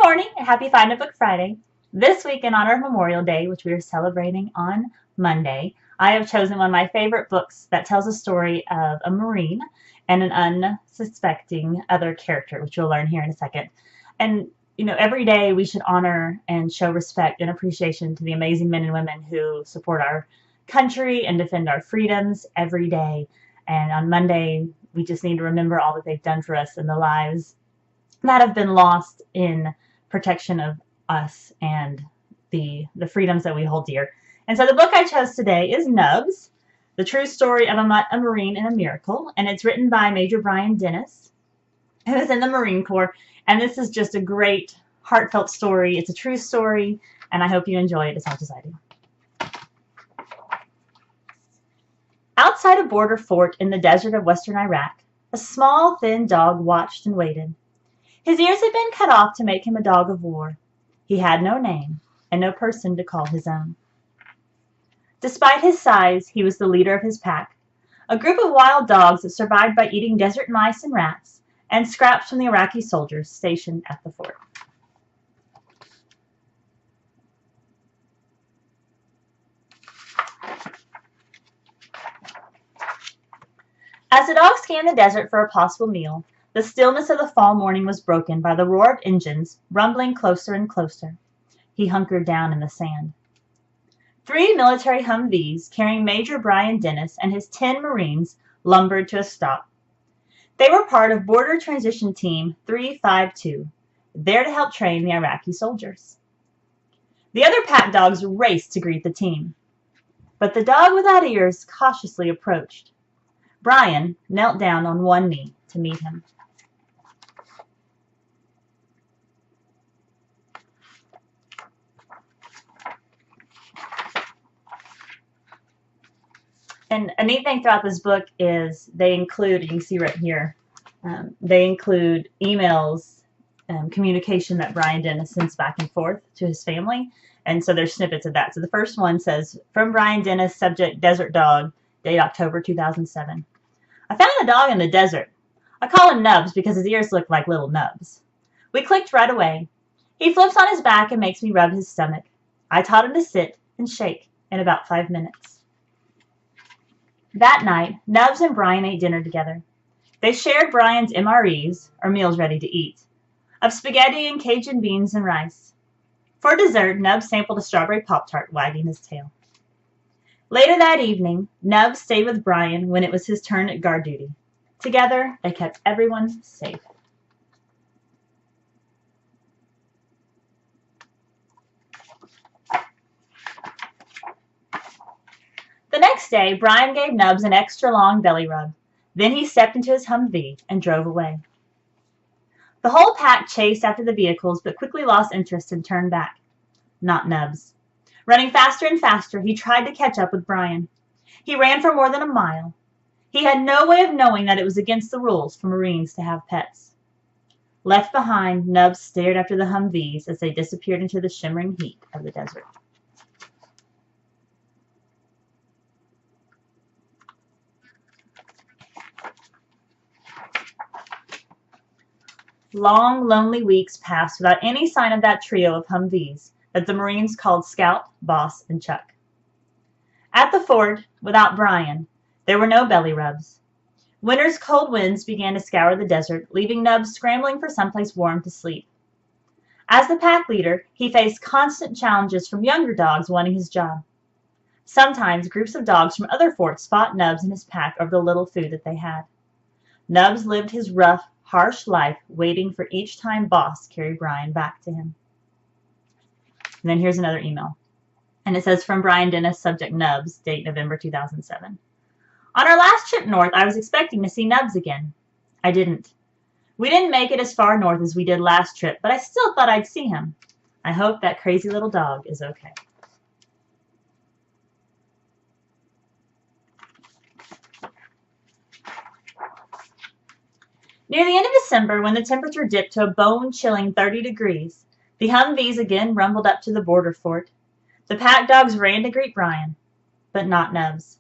morning and happy Find a Book Friday. This week, in honor of Memorial Day, which we are celebrating on Monday, I have chosen one of my favorite books that tells a story of a Marine and an unsuspecting other character, which you'll learn here in a second. And, every day we should honor and show respect and appreciation to the amazing men and women who support our country and defend our freedoms every day. And on Monday, we just need to remember all that they've done for us and the lives that have been lost in protection of us and the freedoms that we hold dear. And so the book I chose today is Nubs, The True Story of a Mutt, a Marine, and a Miracle. And it's written by Major Brian Dennis, who is in the Marine Corps. And this is just a great, heartfelt story. It's a true story, and I hope you enjoy it as much as I do. Outside a border fort in the desert of western Iraq, a small, thin dog watched and waited. His ears had been cut off to make him a dog of war. He had no name and no person to call his own. Despite his size, he was the leader of his pack, a group of wild dogs that survived by eating desert mice and rats and scraps from the Iraqi soldiers stationed at the fort. As the dog scanned the desert for a possible meal, the stillness of the fall morning was broken by the roar of engines rumbling closer and closer. He hunkered down in the sand. 3 military Humvees carrying Major Brian Dennis and his 10 Marines lumbered to a stop. They were part of Border Transition Team 352, there to help train the Iraqi soldiers. The other pack dogs raced to greet the team, but the dog without ears cautiously approached. Brian knelt down on one knee to meet him. And a neat thing throughout this book is they include, you can see right here, they include emails, communication that Brian Dennis sends back and forth to his family. And so there's snippets of that. So the first one says, from Brian Dennis, subject Desert Dog, date October 2007. I found a dog in the desert. I call him Nubs because his ears look like little nubs. We clicked right away. He flips on his back and makes me rub his stomach. I taught him to sit and shake in about 5 minutes. That night, Nubs and Brian ate dinner together. They shared Brian's MREs, or meals ready to eat, of spaghetti and Cajun beans and rice. For dessert, Nubs sampled a strawberry Pop-Tart, wagging his tail. Later that evening, Nubs stayed with Brian when it was his turn at guard duty. Together, they kept everyone safe. The next day, Brian gave Nubs an extra long belly rub. Then he stepped into his Humvee and drove away. The whole pack chased after the vehicles, but quickly lost interest and turned back. Not Nubs. Running faster and faster, he tried to catch up with Brian. He ran for more than a mile. He had no way of knowing that it was against the rules for Marines to have pets. Left behind, Nubs stared after the Humvees as they disappeared into the shimmering heat of the desert. Long, lonely weeks passed without any sign of that trio of Humvees that the Marines called Scout, Boss, and Chuck. At the fort, without Brian, there were no belly rubs. Winter's cold winds began to scour the desert, leaving Nubs scrambling for someplace warm to sleep. As the pack leader, he faced constant challenges from younger dogs wanting his job. Sometimes groups of dogs from other forts fought Nubs and his pack over the little food that they had. Nubs lived his rough, harsh life waiting for each time Boss carried Brian back to him. And then here's another email. And it says, from Brian Dennis, subject Nubs, date November 2007. On our last trip north, I was expecting to see Nubs again. I didn't. We didn't make it as far north as we did last trip, but I still thought I'd see him. I hope that crazy little dog is okay. Near the end of December, when the temperature dipped to a bone-chilling 30 degrees, the Humvees again rumbled up to the border fort. The pack dogs ran to greet Brian, but not Nubs.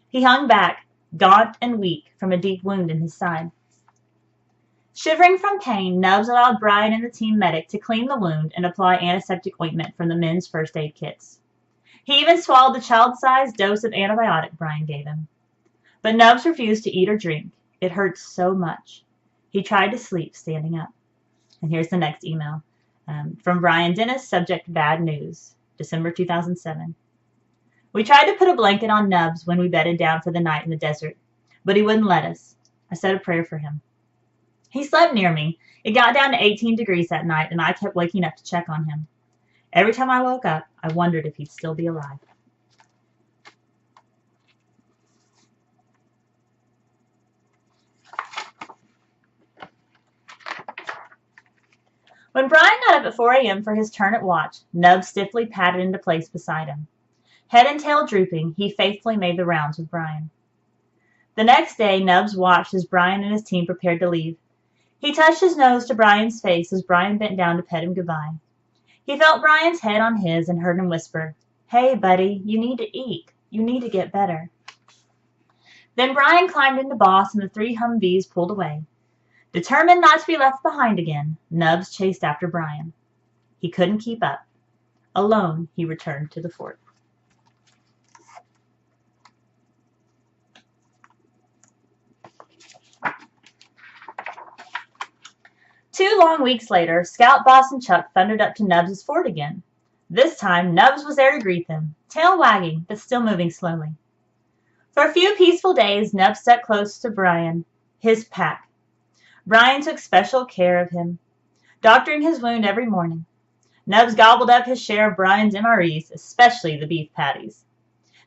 He hung back, gaunt and weak from a deep wound in his side. Shivering from pain, Nubs allowed Brian and the team medic to clean the wound and apply antiseptic ointment from the men's first aid kits. He even swallowed the child-sized dose of antibiotic Brian gave him. But Nubs refused to eat or drink. It hurt so much. He tried to sleep standing up. And here's the next email. From Brian Dennis, subject bad news, December 2007. We tried to put a blanket on Nubs when we bedded down for the night in the desert, but he wouldn't let us. I said a prayer for him. He slept near me. It got down to 18 degrees that night, and I kept waking up to check on him. Every time I woke up, I wondered if he'd still be alive. When Brian got up at 4 a.m. for his turn at watch, Nubs stiffly padded into place beside him. Head and tail drooping, he faithfully made the rounds with Brian. The next day, Nubs watched as Brian and his team prepared to leave. He touched his nose to Brian's face as Brian bent down to pet him goodbye. He felt Brian's head on his and heard him whisper, "Hey, buddy, you need to eat. You need to get better." Then Brian climbed into Boss and the 3 Humvees pulled away. Determined not to be left behind again, Nubs chased after Brian. He couldn't keep up. Alone, he returned to the fort. Two long weeks later, Scout, Boss, and Chuck thundered up to Nubs' fort again. This time, Nubs was there to greet them, tail wagging, but still moving slowly. For a few peaceful days, Nubs stuck close to Brian, his pack. Brian took special care of him, doctoring his wound every morning. Nubs gobbled up his share of Brian's MREs, especially the beef patties.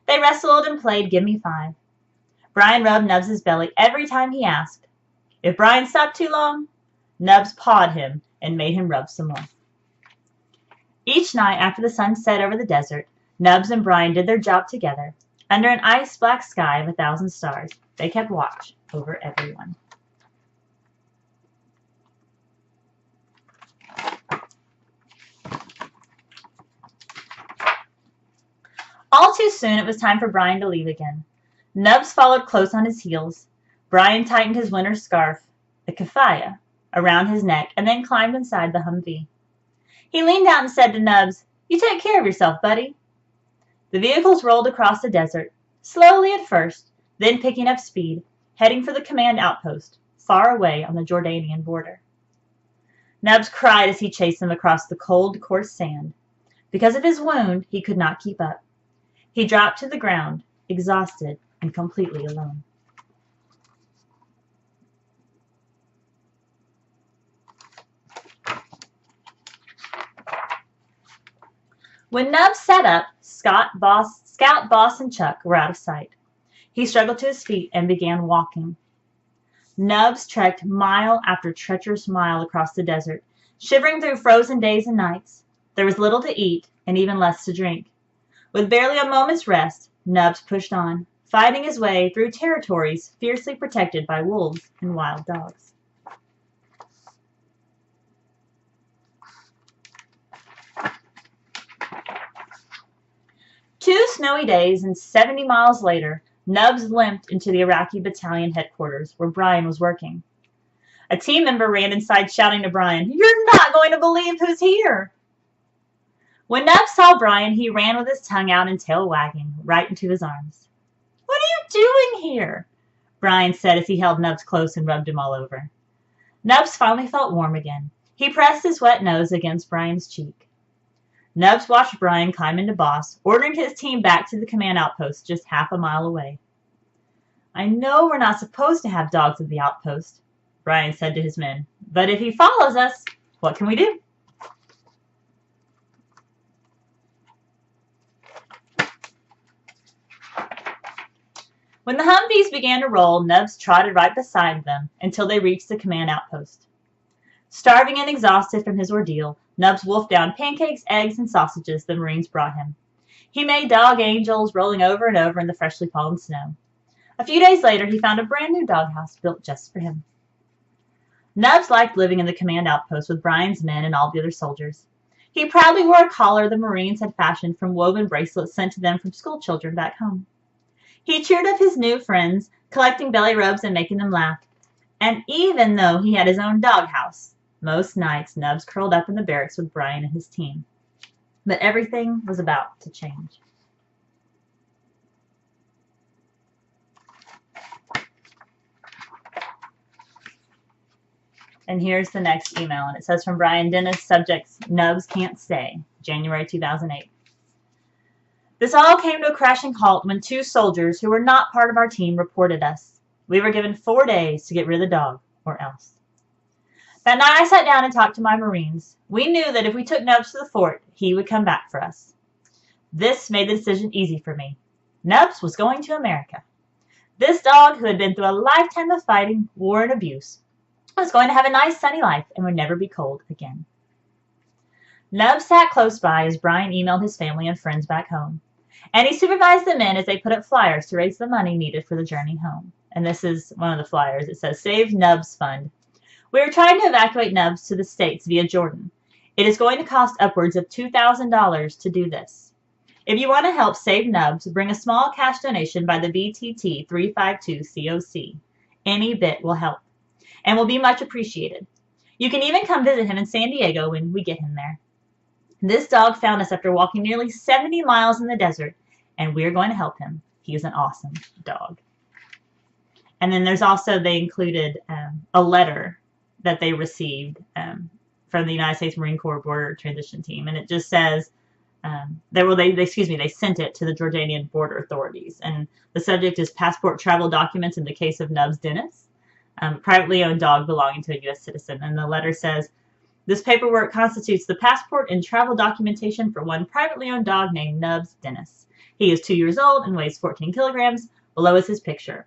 They wrestled and played Give Me 5. Brian rubbed Nubs' belly every time he asked. If Brian stopped too long, Nubs pawed him and made him rub some more. Each night after the sun set over the desert, Nubs and Brian did their job together. Under an ice-black sky of 1,000 stars, they kept watch over everyone. All too soon, it was time for Brian to leave again. Nubs followed close on his heels. Brian tightened his winter scarf, the keffiyeh, around his neck and then climbed inside the Humvee. He leaned out and said to Nubs, "You take care of yourself, buddy." The vehicles rolled across the desert, slowly at first, then picking up speed, heading for the command outpost, far away on the Jordanian border. Nubs cried as he chased them across the cold, coarse sand. Because of his wound, he could not keep up. He dropped to the ground, exhausted and completely alone. When Nubs sat up, Scout, Boss, and Chuck were out of sight. He struggled to his feet and began walking. Nubs trekked mile after treacherous mile across the desert, shivering through frozen days and nights. There was little to eat and even less to drink. With barely a moment's rest, Nubs pushed on, fighting his way through territories fiercely protected by wolves and wild dogs. Two snowy days and 70 miles later, Nubs limped into the Iraqi battalion headquarters where Brian was working. A team member ran inside shouting to Brian, "You're not going to believe who's here!" When Nubs saw Brian, he ran with his tongue out and tail wagging right into his arms. "What are you doing here?" Brian said as he held Nubs close and rubbed him all over. Nubs finally felt warm again. He pressed his wet nose against Brian's cheek. Nubs watched Brian climb into Boss, ordering his team back to the command outpost just half a mile away. "I know we're not supposed to have dogs at the outpost," Brian said to his men, "but if he follows us, what can we do?" When the Humvees began to roll, Nubs trotted right beside them until they reached the command outpost. Starving and exhausted from his ordeal, Nubs wolfed down pancakes, eggs, and sausages the Marines brought him. He made dog angels, rolling over and over in the freshly fallen snow. A few days later, he found a brand new doghouse built just for him. Nubs liked living in the command outpost with Brian's men and all the other soldiers. He proudly wore a collar the Marines had fashioned from woven bracelets sent to them from school children back home. He cheered up his new friends, collecting belly rubs and making them laugh. And even though he had his own doghouse, most nights Nubs curled up in the barracks with Brian and his team. But everything was about to change. And here's the next email, and it says from Brian Dennis, subject Nubs can't stay, January 2008. This all came to a crashing halt when 2 soldiers who were not part of our team reported us. We were given 4 days to get rid of the dog, or else. That night I sat down and talked to my Marines. We knew that if we took Nubs to the fort, he would come back for us. This made the decision easy for me. Nubs was going to America. This dog, who had been through a lifetime of fighting, war, and abuse, was going to have a nice sunny life and would never be cold again. Nubs sat close by as Brian emailed his family and friends back home, and he supervised the men as they put up flyers to raise the money needed for the journey home. And this is one of the flyers. It says, Save Nubs Fund. We are trying to evacuate Nubs to the States via Jordan. It is going to cost upwards of $2,000 to do this. If you want to help save Nubs, bring a small cash donation by the VTT 352 COC. Any bit will help and will be much appreciated. You can even come visit him in San Diego when we get him there. This dog found us after walking nearly 70 miles in the desert, and we're going to help him. He is an awesome dog. And then there's also, they included a letter that they received from the United States Marine Corps Border Transition Team, and it just says, they sent it to the Jordanian border authorities, and the subject is passport travel documents in the case of Nubs Dennis, privately owned dog belonging to a U.S. citizen. And the letter says, this paperwork constitutes the passport and travel documentation for one privately owned dog named Nubs Dennis. He is 2 years old and weighs 14 kilograms. Below is his picture.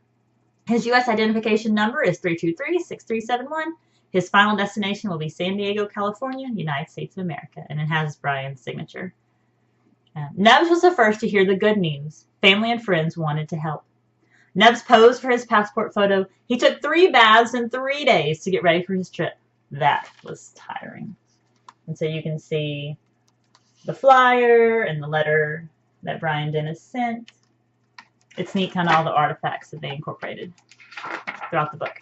His U.S. identification number is 323-6371. His final destination will be San Diego, California, United States of America. And it has Brian's signature. Nubs was the first to hear the good news. Family and friends wanted to help. Nubs posed for his passport photo. He took 3 baths in 3 days to get ready for his trip. That was tiring. And so you can see the flyer and the letter that Brian Dennis sent. It's neat kind of all the artifacts that they incorporated throughout the book.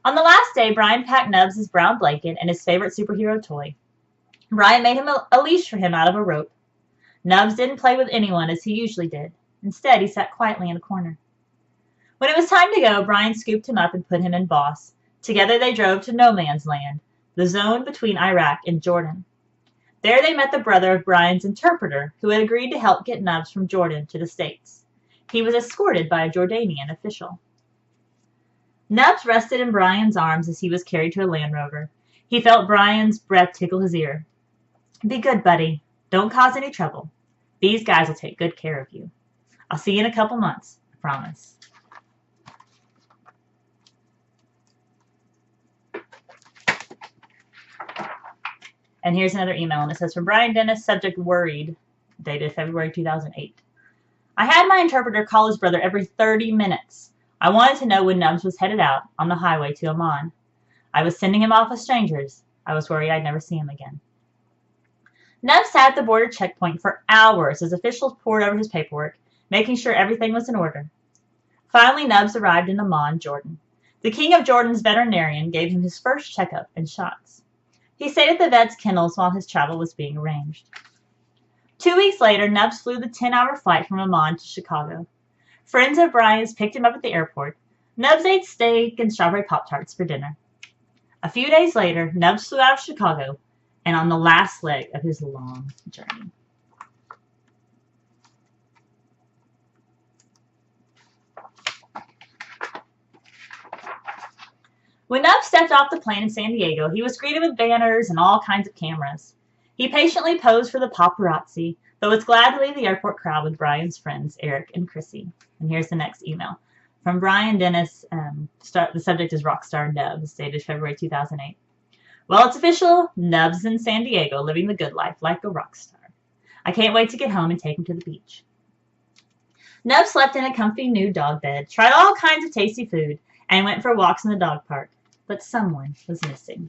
On the last day, Brian packed Nubs his brown blanket and his favorite superhero toy. Brian made him a leash for him out of a rope. Nubs didn't play with anyone as he usually did. Instead, he sat quietly in a corner. When it was time to go, Brian scooped him up and put him in Boss. Together they drove to no man's land, the zone between Iraq and Jordan. There they met the brother of Brian's interpreter, who had agreed to help get Nubs from Jordan to the States. He was escorted by a Jordanian official. Nubs rested in Brian's arms as he was carried to a Land Rover. He felt Brian's breath tickle his ear. Be good, buddy. Don't cause any trouble. These guys will take good care of you. I'll see you in a couple months, I promise. And here's another email, and it says, from Brian Dennis, subject worried, dated February 2008. I had my interpreter call his brother every 30 minutes. I wanted to know when Nubs was headed out on the highway to Amman. I was sending him off with strangers. I was worried I'd never see him again. Nubs sat at the border checkpoint for hours as officials pored over his paperwork, making sure everything was in order. Finally, Nubs arrived in Amman, Jordan. The king of Jordan's veterinarian gave him his first checkup and shots. He stayed at the vet's kennels while his travel was being arranged. 2 weeks later, Nubs flew the 10-hour flight from Amman to Chicago. Friends of Brian's picked him up at the airport. Nubs ate steak and strawberry Pop-Tarts for dinner. A few days later, Nubs flew out of Chicago and on the last leg of his long journey. When Nubs stepped off the plane in San Diego, he was greeted with banners and all kinds of cameras. He patiently posed for the paparazzi, but was glad to leave the airport crowd with Brian's friends, Eric and Chrissy. And here's the next email. From Brian Dennis, the subject is Rockstar Nubs, dated February 2008. Well, it's official. Nubs is in San Diego, living the good life like a rock star. I can't wait to get home and take him to the beach. Nubs slept in a comfy new dog bed, tried all kinds of tasty food, and went for walks in the dog park. But someone was missing.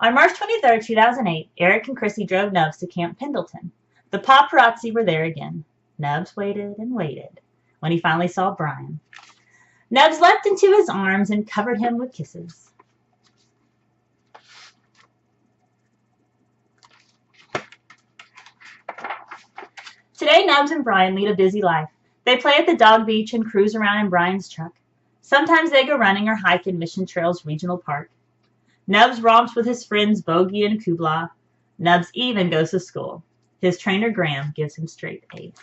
On March 23, 2008, Eric and Chrissy drove Nubs to Camp Pendleton. The paparazzi were there again. Nubs waited and waited. When he finally saw Brian, Nubs leapt into his arms and covered him with kisses. Today, Nubs and Brian lead a busy life. They play at the dog beach and cruise around in Brian's truck. Sometimes they go running or hike in Mission Trails Regional Park. Nubs romps with his friends Bogey and Kubla. Nubs even goes to school. His trainer Graham gives him straight A's.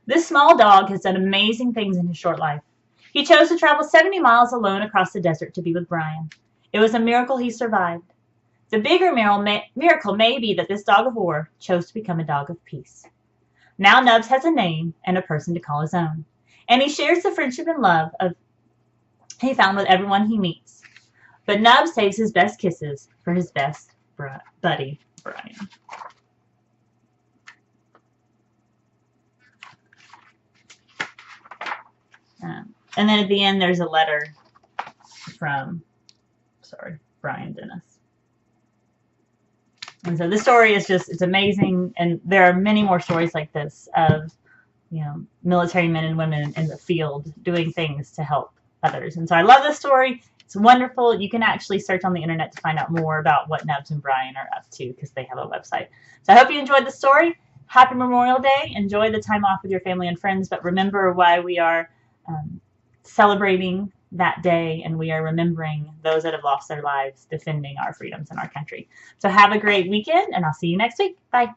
This small dog has done amazing things in his short life. He chose to travel 70 miles alone across the desert to be with Brian. It was a miracle he survived. The bigger miracle may be that this dog of war chose to become a dog of peace. Now Nubs has a name and a person to call his own. And he shares the friendship and love he found with everyone he meets. But Nubs saves his best kisses for his best buddy, Brian. And then at the end, there's a letter from, Brian Dennis. And so this story is it's amazing. And there are many more stories like this of, military men and women in the field doing things to help others. And so I love this story. It's wonderful. You can actually search on the internet to find out more about what Nubs and Brian are up to because they have a website. So I hope you enjoyed the story. Happy Memorial Day. Enjoy the time off with your family and friends. But remember why we are celebrating that day, and we are remembering those that have lost their lives defending our freedoms in our country. So have a great weekend, and I'll see you next week. Bye.